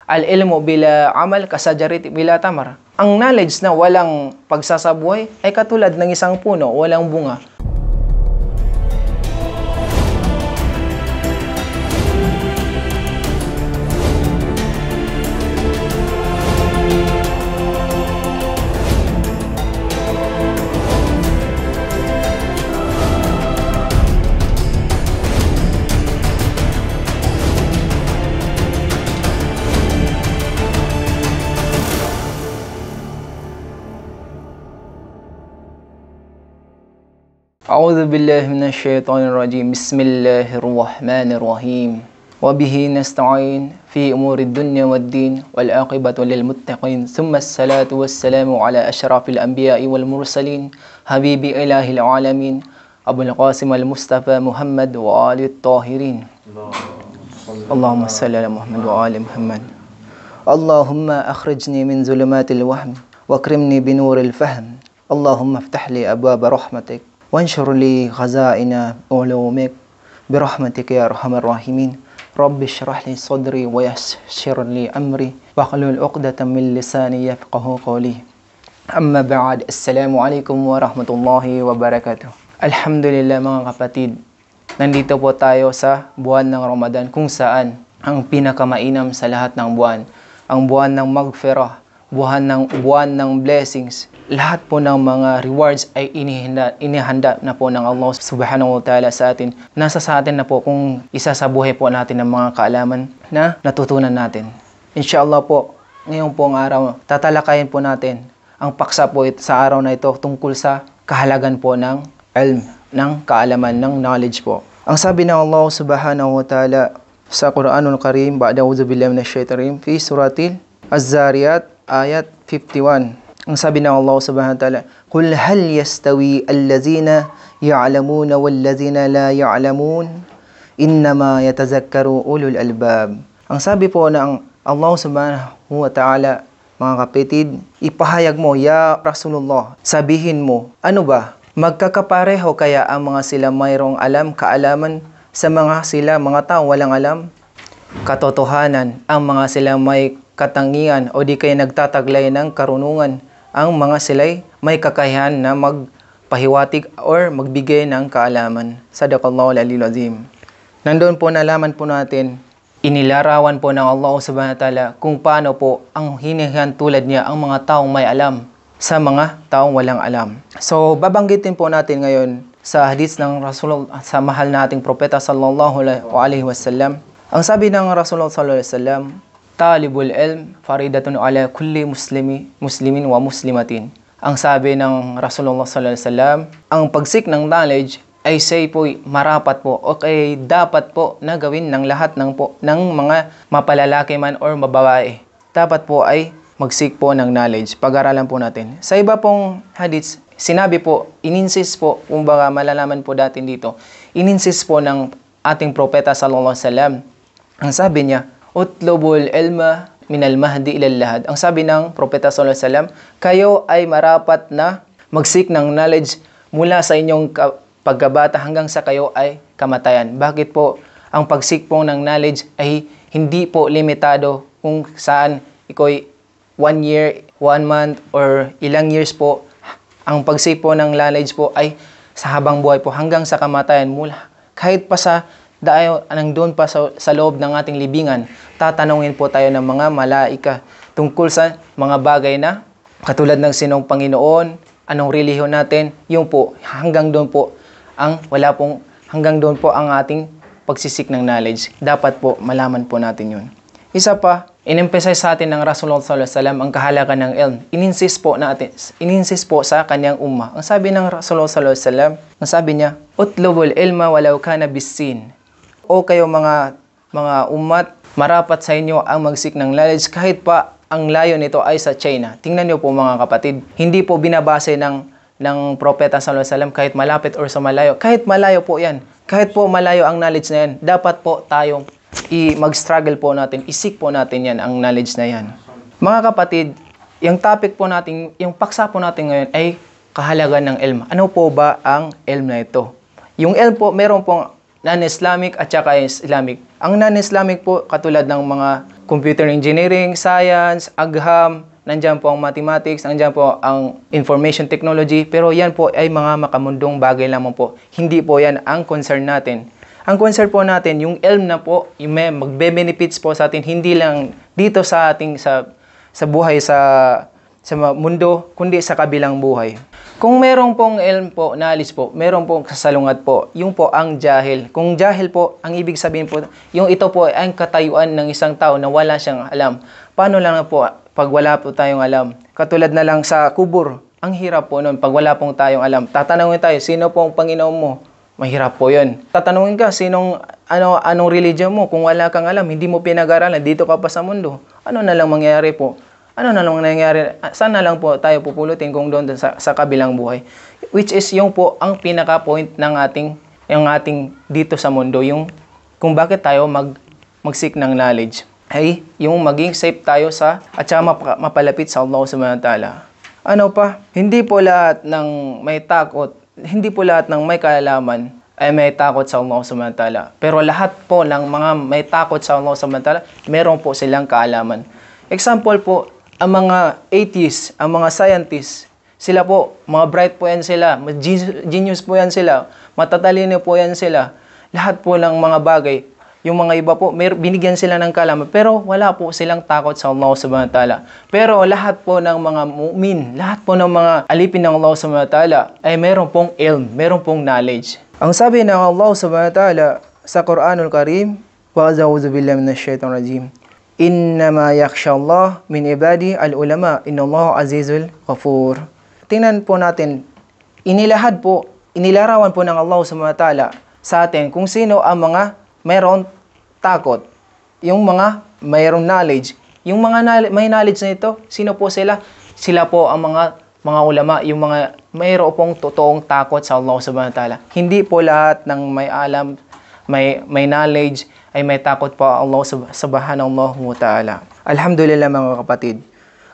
Al-ilmu bila amal kasajariti bila tamar. Ang knowledge na walang pagsasabuhay ay katulad ng isang puno, walang bunga. أعوذ بالله من الشيطان الرجيم بسم الله الرحمن الرحيم وبه نستعين في أمور الدنيا والدين والعاقبة للمتقين ثم الصلاة والسلام على أشرف الأنبياء والمرسلين حبيب إله العالمين أبو القاسم المصطفى محمد وآل الطاهرين اللهم صل على محمد وآل محمد اللهم أخرجني من ظلمات الوهم واكرمني بنور الفهم اللهم افتح لي أبواب رحمتك وانشر لي خزائن علومك برحمتك يا أرحم الراحمين رب اشرح لي صدري ويسر لي أمري واحلل عقدة من لساني يفقهوا قولي أما بعد السلام عليكم ورحمة الله وبركاته. Alhamdulillah mga kapatid, nandito po tayo sa buwan ng Ramadan kung saan ang pinakamainam sa lahat ng buwan, ang buwan ng magfirah, buwan ng blessings. Lahat po ng mga rewards ay inihanda na po ng Allah subhanahu wa ta'ala sa atin. Nasa sa atin na po kung isasabuhay po natin ang mga kaalaman na natutunan natin. Inshallah po, ngayong pong araw, tatalakayin po natin ang paksa po sa araw na ito tungkol sa kahalagan po ng ilm, ng kaalaman, ng knowledge po. Ang sabi ng Allah subhanahu wa ta'ala sa Quranul Karim, ba'da a'udzu billahi minasyaitonir rajim, fi suratil Az-Zariyat ayat 51. Ang sabi ng Allah subhanahu wa ta'ala, "Qul hal yastawi allazina ya'lamuna wallazina la ya'lamun, innama yatazakkaru ulul albab." Ang sabi po ng Allah subhanahu wa ta'ala, mga kapatid, ipahayag mo, ya Rasulullah, sabihin mo, ano ba? Magkakapareho kaya ang mga sila mayroong kaalaman sa mga tao walang alam? Katotohanan, ang mga sila may katangian o di kaya nagtataglay ng karunungan, ang mga sila'y may kakayahan na magpahiwatig or magbigay ng kaalaman. Sadaqallahu al-aliyul azim. Nandoon po nalaman po natin, inilarawan po ng Allah subhanahu wa ta'ala kung paano po ang hinihingan tulad niya ang mga taong may alam sa mga taong walang alam. So, babanggitin po natin ngayon sa hadith ng Rasulullah, sa mahal nating propeta sallallahu alaihi wasallam. Ang sabi ng Rasulullah sallallahu alaihi wasallam, talibul ilm faridatun ala kulli muslimin wa muslimatin. Ang sabi ng Rasulullah sallallahu alaihi wasallam, ang pagsik ng knowledge ay say po marapat po o kay dapat po na gawin ng lahat ng mga mapalalaki man or mababae. Dapat po ay magsik po ng knowledge. Pag-aralan po natin. Sa iba pong hadiths, sinabi po, ininsist po, kumbaga malalaman po natin dito, ininsist po ng ating propeta sallallahu alaihi wasallam. Ang sabi niya, utlubul ilma minal mahdi ilal lahad. Ang sabi ng propeta sallallahu alaihi wasallam, kayo ay marapat na magsik ng knowledge mula sa inyong pagkabata hanggang sa kayo ay kamatayan. Bakit po ang pagsik po ng knowledge ay hindi po limitado kung saan iko'y 1 year, 1 month, or ilang years po. Ang pagsik po ng knowledge po ay sa habang buhay po hanggang sa kamatayan mula. Kahit pa sa nandun pa sa loob ng ating libingan, tatanungin po tayo ng mga malaika tungkol sa mga bagay na katulad ng sinong Panginoon, anong relihiyon natin, yung po, hanggang doon po ang ating pagsisik ng knowledge. Dapat po malaman po natin yun. Isa pa, in-emphasize sa atin ng Rasulullah sallallahu alaihi wasallam ang kahalagan ng ilm. Ininsist po sa kanyang ummah. Ang sabi ng Rasulullah sallallahu alaihi wasallam, ang sabi niya, utlubul ilma walau kana bisin. O kayo mga umat, marapat sa inyo ang magsik ng knowledge kahit pa ang layo nito ay sa China. Tingnan niyo po mga kapatid, hindi po binabase ng propeta sallallahu alaihi wasallam kahit malapit or sa malayo. Kahit malayo po yan. Kahit po malayo ang knowledge na yan, dapat po tayong mag-struggle po natin, isik po natin yan, ang knowledge na yan. Mga kapatid, yung topic po natin, yung paksa po natin ngayon ay kahalagan ng ilm. Ano po ba ang ilm na ito? Yung ilm po, meron pong non-Islamic at saka Islamic. Ang non-Islamic po, katulad ng mga computer engineering, science, agham, nandiyan po ang mathematics, nandiyan po ang information technology, pero yan po ay mga makamundong bagay lamang po. Hindi po yan ang concern natin. Ang concern po natin, yung elm na po, yung may magbe-benefits po sa atin, hindi lang dito sa ating sa buhay sa mundo, kundi sa kabilang buhay. Kung merong pong elm po, knowledge po, merong pong kasalungat po, yung po ang jahil. Kung jahil po, ang ibig sabihin po, yung ito po ay ang katayuan ng isang tao na wala siyang alam. Paano lang po pag wala po tayong alam? Katulad na lang sa kubur, ang hirap po nun pag wala pong tayong alam. Tatanungin tayo, sino po ang Panginoon mo? Mahirap po yun. Tatanungin ka, anong religion mo? Kung wala kang alam, hindi mo pinag-aralan, dito ka pa sa mundo. Ano na lang mangyayari po? Ano na lang nangyayari? Saan na lang po tayo pupulutin kung doon sa kabilang buhay? Which is yung po ang pinaka-point ng ating dito sa mundo, yung kung bakit tayo mag-seek ng knowledge. Ay yung maging safe tayo at saka mapalapit sa Allah subhanahu wa ta'ala. Ano pa? Hindi po lahat ng may takot, hindi po lahat ng may kaalaman ay may takot sa Allah subhanahu wa ta'ala. Pero lahat po ng mga may takot sa Allah subhanahu wa ta'ala, meron po silang kaalaman. Example po, ang mga atheists, ang mga scientists, sila po, mga bright po yan sila, genius po yan sila, matatalino po yan sila. Lahat po ng mga bagay, yung mga iba po, binigyan sila ng kaalaman, pero wala po silang takot sa Allah subhanahu wa ta'ala. Pero lahat po ng mga mu'min, lahat po ng mga alipin ng Allah subhanahu wa ta'ala, ay meron pong ilm, meron pong knowledge. Ang sabi ng Allah subhanahu wa ta'ala sa Quranul Karim, wa a'udzu billahi minash shaitanir rajim. Innama yakhshallah min ibadi al-ulama, innallaha azizul ghafur. Tingnan po natin, inilarawan po ng Allah subhanahu wa ta'ala sa atin kung sino ang mga mayroon takot, yung mga mayroong knowledge. Yung mga may knowledge na ito, sino po sila? Sila po ang mga ulama, yung mga mayroon pong totoong takot sa Allah subhanahu wa ta'ala. Hindi po lahat ng may alam, may knowledge, ay may takot po Allah subhanahu wa ta'ala. Alhamdulillah mga kapatid.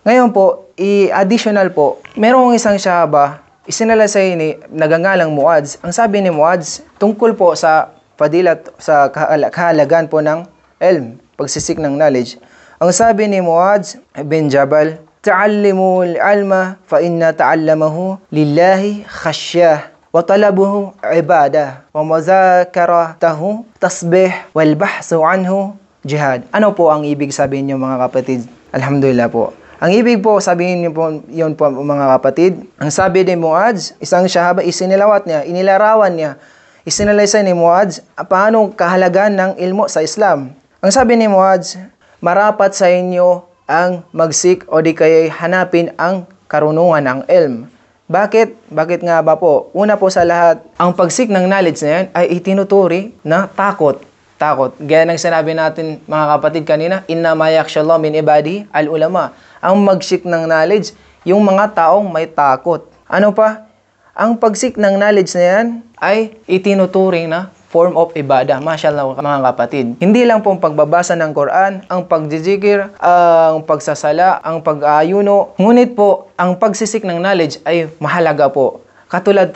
Ngayon po, additional po, merong isang sahaba, isinalaysay ni nagangalang Muadz. Ang sabi ni Muadz, tungkol po sa fadilat, sa kahalagan po ng ilm, pagsisik ng knowledge. Ang sabi ni Muadz bin Jabal, ta'allimu al-ilma fa inna ta'allamahu lillahi khasyah. وطلبه عبادة ومذاكرته tasbih والبحث عنه jihad. Ano po ang ibig sabihin niyo mga kapatid? Alhamdulillah po. Ang ibig po sabihin niyo po yun po mga kapatid. Ang sabi ni Muadz, isang sahaba, inilarawan niya, isinalaysay ni Muadz paano kahalagan ng ilmo sa Islam. Ang sabi ni Muadz, marapat sa inyo ang magsik o di kaya hanapin ang karunungan ng ilm. Bakit? Bakit nga ba po? Una po sa lahat, ang pagsik ng knowledge na yan ay itinuturi na takot. Takot. Gaya ng sinabi natin mga kapatid kanina, inna ma yakhshallah min ibadi al-ulama. Ang magsik ng knowledge, yung mga taong may takot. Ano pa? Ang pagsik ng knowledge na yan ay itinuturing na form of ibadah. Mashallah mga kapatid. Hindi lang po ang pagbabasa ng Quran, ang pagzizikir, ang pagsasala, ang pag-aayuno. Ngunit po, ang pagsisik ng knowledge ay mahalaga po.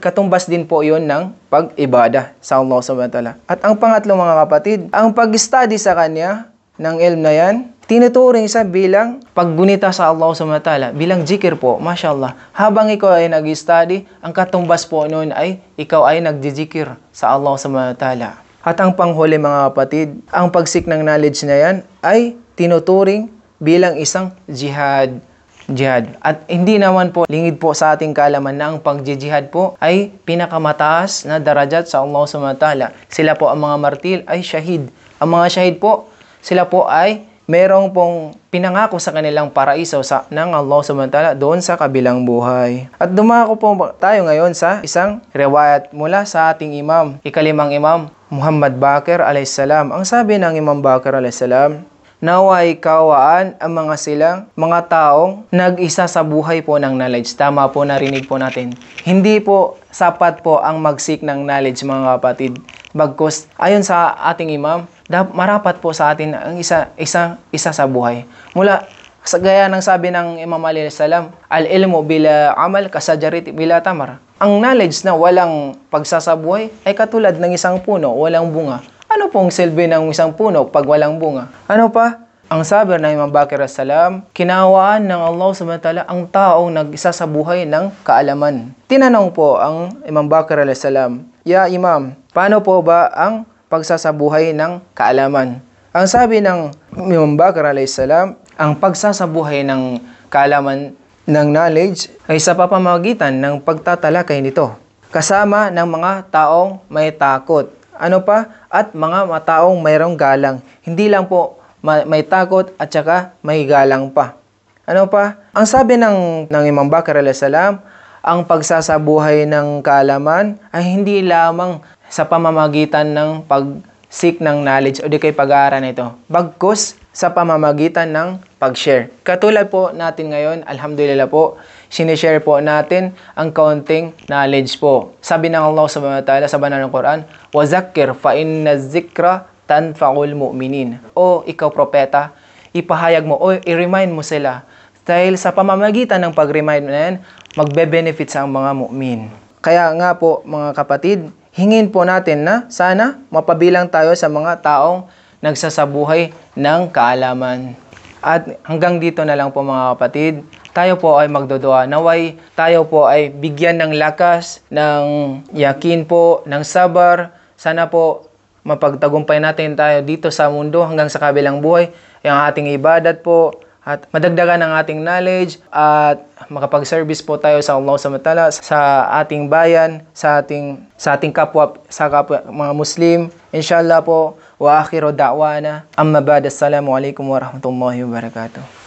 Katumbas din po yun ng pag-ibadah sa Allah subhanahu wa ta'ala. At ang pangatlo mga kapatid, ang pag-study sa kanya ng ilm na yan, tinuturing sa bilang paggunita sa Allah subhanahu wa ta'ala, bilang zikir po, mashallah. Habang ikaw ay nag-study, ang katumbas po noon ay ikaw ay nagzikir sa Allah subhanahu wa ta'ala. At ang panghuli mga kapatid, ang pagsik ng knowledge na yan ay tinuturing bilang isang jihad. At hindi naman po lingid po sa ating kaalaman na ang pagjihad po ay pinakamataas na darajat sa Allah subhanahu wa ta'ala. Sila po ang mga martir ay shahid. Ang mga shahid po, sila po ay merong pong pinangako sa kanilang paraiso ng Allah subhanahu wa ta'ala doon sa kabilang buhay. At dumako po tayo ngayon sa isang riwayat mula sa ating imam, ikalimang imam, Muhammad Baqir alayhisalam. Ang sabi ng Imam Baqir alayhisalam, naway kawaan ang mga taong nag-isa sa buhay po ng knowledge. Tama po, narinig po natin. Hindi po sapat po ang magsik ng knowledge mga kapatid. Bagkus, ayon sa ating imam, marapat po sa atin ang isa sa buhay. Mula sa gaya ng sabi ng Imam Ali salam, al-ilmu bila amal kasajarit bila tamar. Ang knowledge na walang pagsasabuhay ay katulad ng isang puno, walang bunga. Ano pong silbi ng isang puno pag walang bunga? Ano pa? Ang sabi ng Imam Bakir as-Salam, kinawaan ng Allah subhanahu wa ta'ala ang taong nag-isa sa buhay ng kaalaman. Tinanong po ang Imam Bakir as-Salam, "Ya Imam, paano po ba ang pagsasabuhay ng kaalaman?" Ang sabi ng Imam Bakir as-Salam, ang pagsasabuhay ng kaalaman ng knowledge ay sa pamamagitan ng pagtatalakay nito, kasama ng mga taong may takot. Ano pa? At mga taong mayroong galang. Hindi lang po may takot at saka may galang pa. Ano pa? Ang sabi ng Imam Bakir as-Salam, ang pagsasabuhay ng kaalaman ay hindi lamang sa pamamagitan ng pag-seek ng knowledge o di kay pag-aaral nito, bagkus sa pamamagitan ng pag-share. Katulad po natin ngayon, alhamdulillah po, sinishare po natin ang kaunting knowledge po. Sabi ng Allah subhanahu wa ta'ala sa banal ng Quran, "Wazakkir fa inna zikra tanfa'ul mu'minin." O ikaw propeta, ipahayag mo o i-remind mo sila dahil sa pamamagitan ng pag-remind na yan, magbe-benefit sa mga mu'min. Kaya nga po mga kapatid, hingin po natin na sana mapabilang tayo sa mga taong nagsasabuhay ng kaalaman. At hanggang dito na lang po mga kapatid, tayo po ay magdodua. Naway tayo po ay bigyan ng lakas, ng yakin po, ng sabar. Sana po mapagtagumpay natin tayo dito sa mundo hanggang sa kabilang buhay. Ang ating ibadat po at madagdagan ang ating knowledge at makapag-service po tayo sa Allah subhanahu wa ta'ala, sa ating bayan, sa ating kapwa mga Muslim. Inshallah po, wa akhiru da'wana amma ba'da. Assalamu alaikum warahmatullahi wabarakatuh.